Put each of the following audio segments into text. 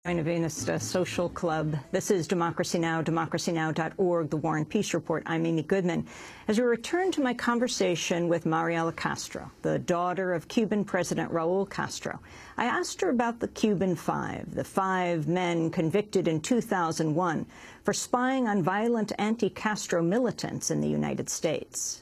Venus Social Club. This is Democracy Now!, democracynow.org, The War and Peace Report. I'm Amy Goodman. As we return to my conversation with Mariela Castro, the daughter of Cuban President Raul Castro, I asked her about the Cuban Five, the 5 men convicted in 2001 for spying on violent anti-Castro militants in the United States.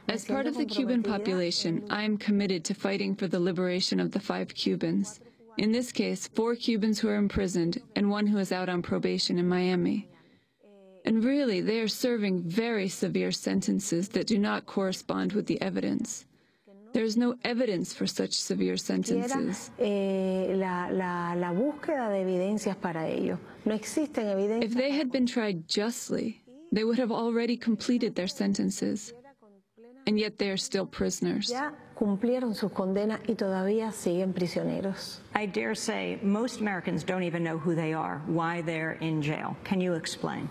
As part of the Cuban population, I am committed to fighting for the liberation of the 5 Cubans. In this case, 4 Cubans who are imprisoned and 1 who is out on probation in Miami. And really, they are serving very severe sentences that do not correspond with the evidence. There is no evidence for such severe sentences. If they had been tried justly, they would have already completed their sentences. And yet they are still prisoners. I dare say most Americans don't even know who they are, why they're in jail. Can you explain?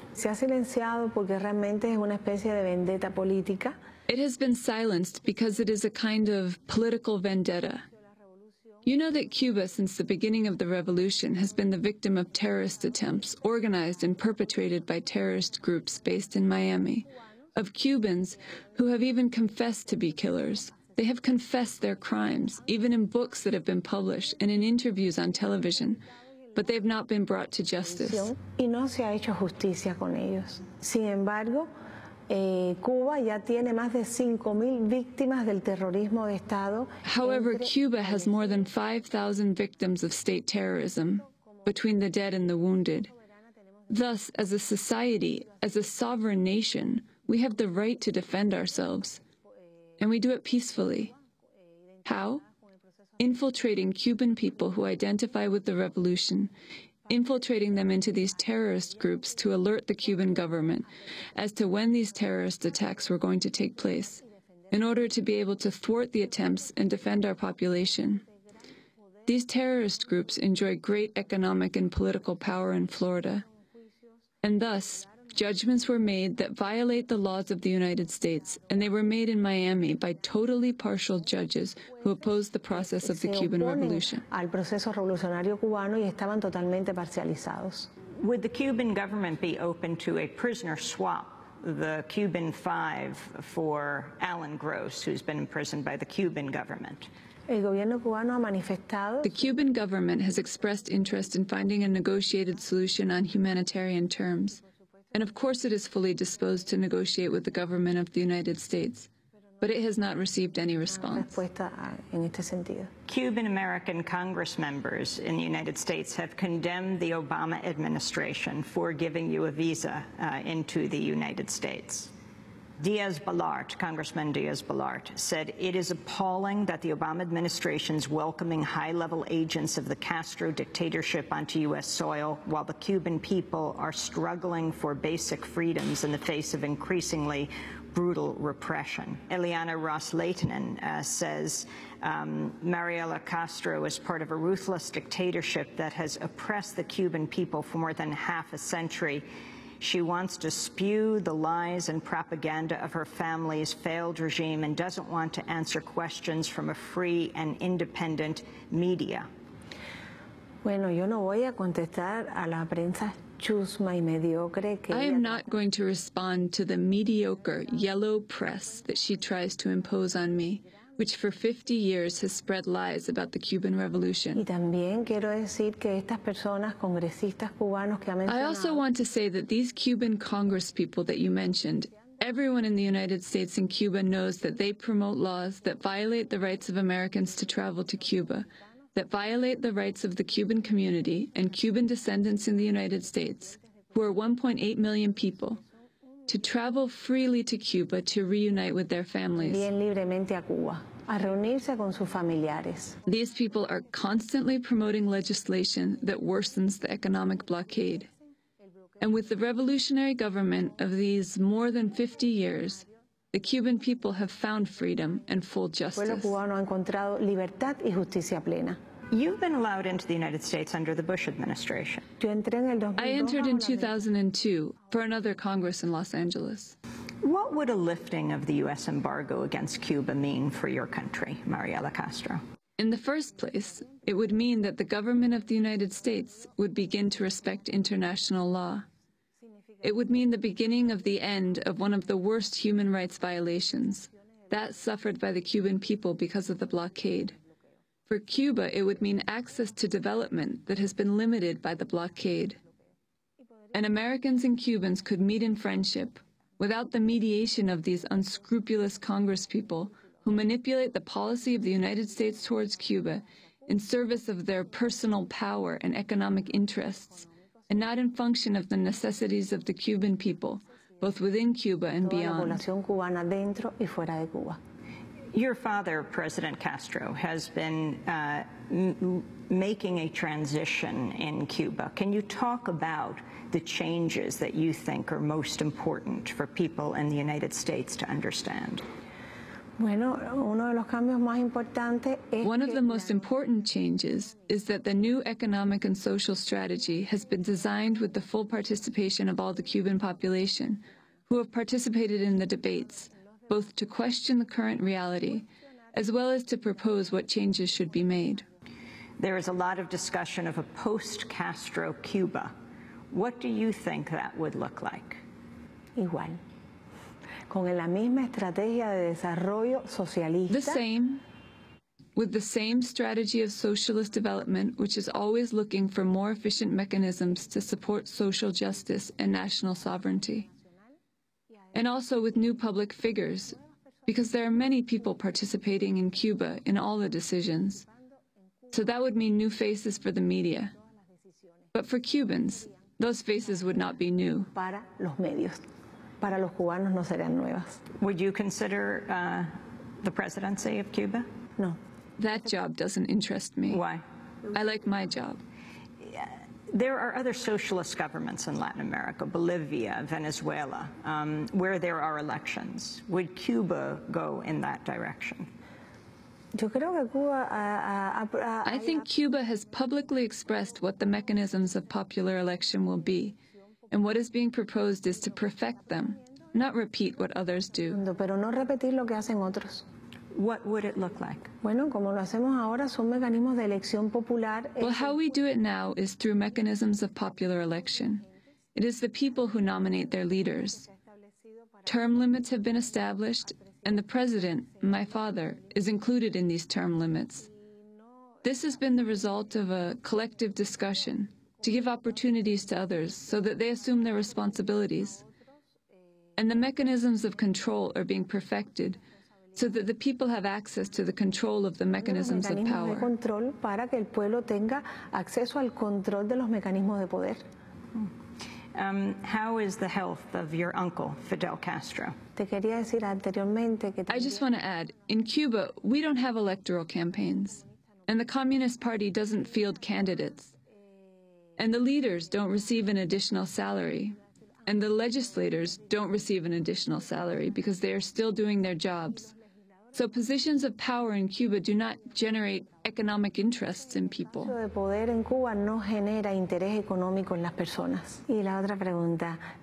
It has been silenced because it is a kind of political vendetta. You know that Cuba, since the beginning of the revolution, has been the victim of terrorist attempts organized and perpetrated by terrorist groups based in Miami, of Cubans who have even confessed to be killers. They have confessed their crimes, even in books that have been published and in interviews on television, but they have not been brought to justice. However, Cuba has more than 5,000 victims of state terrorism, between the dead and the wounded. Thus, as a society, as a sovereign nation, we have the right to defend ourselves, and we do it peacefully. How? Infiltrating Cuban people who identify with the revolution, infiltrating them into these terrorist groups to alert the Cuban government as to when these terrorist attacks were going to take place, in order to be able to thwart the attempts and defend our population. These terrorist groups enjoy great economic and political power in Florida, and thus, judgments were made that violate the laws of the United States, and they were made in Miami by totally partial judges who opposed the process of the Cuban Revolution. Would the Cuban government be open to a prisoner swap, the Cuban Five for Allan Gross, who's been imprisoned by the Cuban government? The Cuban government has expressed interest in finding a negotiated solution on humanitarian terms. And of course it is fully disposed to negotiate with the government of the United States, but it has not received any response. Cuban-American Congress members in the United States have condemned the Obama administration for giving you a visa into the United States. Congressman Diaz-Balart, said it is appalling that the Obama administration is welcoming high-level agents of the Castro dictatorship onto U.S. soil while the Cuban people are struggling for basic freedoms in the face of increasingly brutal repression. Eliana Ross-Leitonen says Mariela Castro is part of a ruthless dictatorship that has oppressed the Cuban people for more than half a century. She wants to spew the lies and propaganda of her family's failed regime and doesn't want to answer questions from a free and independent media. I am not going to respond to the mediocre yellow press that she tries to impose on me, which for 50 years has spread lies about the Cuban Revolution. I also want to say that these Cuban congresspeople that you mentioned, everyone in the United States and Cuba knows that they promote laws that violate the rights of Americans to travel to Cuba, that violate the rights of the Cuban community and Cuban descendants in the United States, who are 1.8 million people, to travel freely to Cuba to reunite with their families. These people are constantly promoting legislation that worsens the economic blockade. And with the revolutionary government of these more than 50 years, the Cuban people have found freedom and full justice. You've been allowed into the United States under the Bush administration. I entered in 2002 for another Congress in Los Angeles. What would a lifting of the U.S. embargo against Cuba mean for your country, Mariela Castro? In the first place, it would mean that the government of the United States would begin to respect international law. It would mean the beginning of the end of one of the worst human rights violations, that suffered by the Cuban people because of the blockade. For Cuba, it would mean access to development that has been limited by the blockade. And Americans and Cubans could meet in friendship without the mediation of these unscrupulous congresspeople who manipulate the policy of the United States towards Cuba in service of their personal power and economic interests, and not in function of the necessities of the Cuban people, both within Cuba and beyond. Your father, President Castro, has been making a transition in Cuba. Can you talk about the changes that you think are most important for people in the United States to understand? One of the most important changes is that the new economic and social strategy has been designed with the full participation of all the Cuban population, who have participated in the debates, both to question the current reality, as well as to propose what changes should be made. There is a lot of discussion of a post-Castro Cuba. What do you think that would look like? Igual. Con la misma estrategia de desarrollo socialista. The same, with the same strategy of socialist development, which is always looking for more efficient mechanisms to support social justice and national sovereignty. And also with new public figures, because there are many people participating in Cuba in all the decisions. So that would mean new faces for the media. But for Cubans, those faces would not be new. Para los medios. Para los cubanos no serían nuevas. Would you consider the presidency of Cuba? No. That job doesn't interest me. Why? I like my job. There are other socialist governments in Latin America, Bolivia, Venezuela, where there are elections. Would Cuba go in that direction? I think Cuba has publicly expressed what the mechanisms of popular election will be, and what is being proposed is to perfect them, not repeat what others do. What would it look like? Well, how we do it now is through mechanisms of popular election. It is the people who nominate their leaders. Term limits have been established, and the president, my father, is included in these term limits. This has been the result of a collective discussion to give opportunities to others so that they assume their responsibilities. And the mechanisms of control are being perfected so that the people have access to the control of the mechanisms of power. How is the health of your uncle, Fidel Castro? I just want to add, in Cuba, we don't have electoral campaigns, and the Communist Party doesn't field candidates, and the leaders don't receive an additional salary, and the legislators don't receive an additional salary because they are still doing their jobs. So positions of power in Cuba do not generate economic interests in people.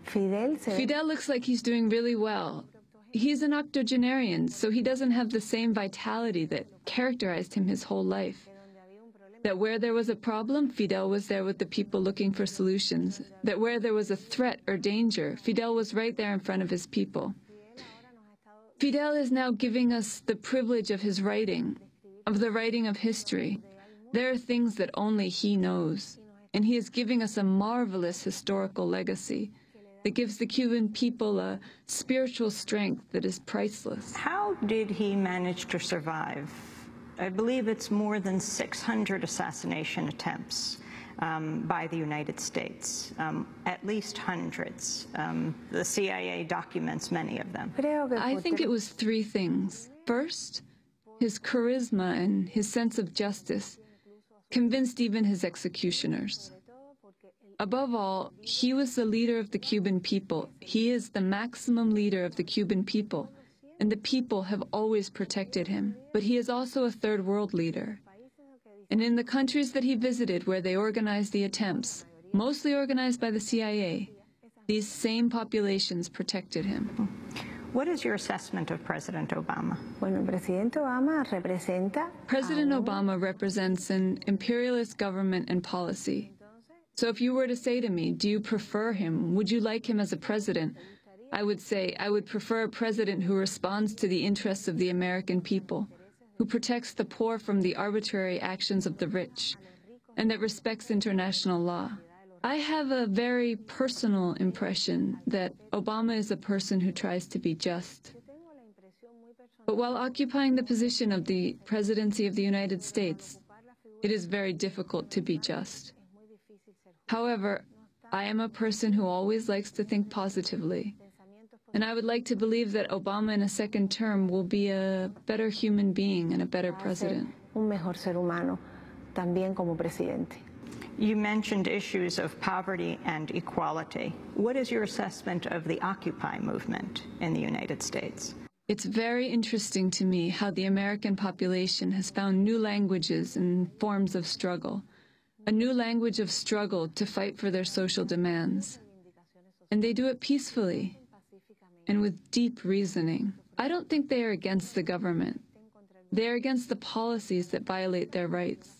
Fidel looks like he's doing really well. He's an octogenarian, so he doesn't have the same vitality that characterized him his whole life. That where there was a problem, Fidel was there with the people looking for solutions. That where there was a threat or danger, Fidel was right there in front of his people. Fidel is now giving us the privilege of his writing, of the writing of history. There are things that only he knows, and he is giving us a marvelous historical legacy that gives the Cuban people a spiritual strength that is priceless. How did he manage to survive? I believe it's more than 600 assassination attempts by the United States, at least hundreds. The CIA documents many of them. I think it was three things. First, his charisma and his sense of justice convinced even his executioners. Above all, he was the leader of the Cuban people. He is the maximum leader of the Cuban people, and the people have always protected him. But he is also a third world leader. And in the countries that he visited where they organized the attempts, mostly organized by the CIA, these same populations protected him. What is your assessment of President Obama? Bueno, el presidente Obama representa... President Obama represents an imperialist government and policy. So if you were to say to me, do you prefer him? Would you like him as a president? I would say I would prefer a president who responds to the interests of the American people, who protects the poor from the arbitrary actions of the rich, and that respects international law. I have a very personal impression that Obama is a person who tries to be just. But while occupying the position of the presidency of the United States, it is very difficult to be just. However, I am a person who always likes to think positively, and I would like to believe that Obama in a second term will be a better human being and a better president. Un mejor ser humano, también como presidente. You mentioned issues of poverty and equality. What is your assessment of the Occupy movement in the United States? It's very interesting to me how the American population has found new languages and forms of struggle, a new language of struggle to fight for their social demands. And they do it peacefully and with deep reasoning. I don't think they are against the government. They are against the policies that violate their rights.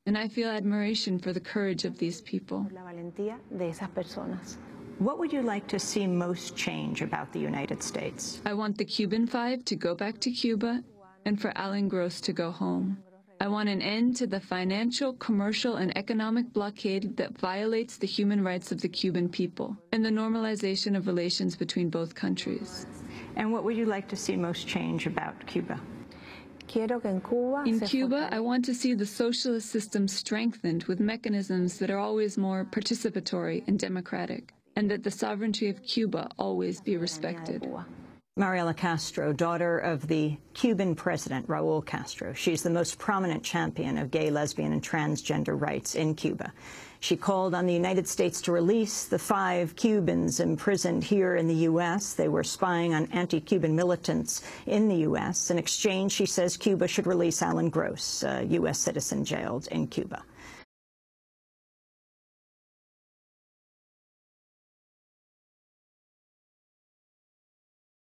And I feel admiration for the courage of these people. La valentía de esas personas. What would you like to see most change about the United States? I want the Cuban Five to go back to Cuba and for Allan Gross to go home. I want an end to the financial, commercial, and economic blockade that violates the human rights of the Cuban people and the normalization of relations between both countries. And what would you like to see most change about Cuba? In Cuba, I want to see the socialist system strengthened with mechanisms that are always more participatory and democratic, and that the sovereignty of Cuba always be respected. Mariela Castro, daughter of the Cuban president, Raul Castro. She's the most prominent champion of gay, lesbian, and transgender rights in Cuba. She called on the United States to release the 5 Cubans imprisoned here in the U.S. They were spying on anti-Cuban militants in the U.S. In exchange, she says Cuba should release Allan Gross, a U.S. citizen jailed in Cuba.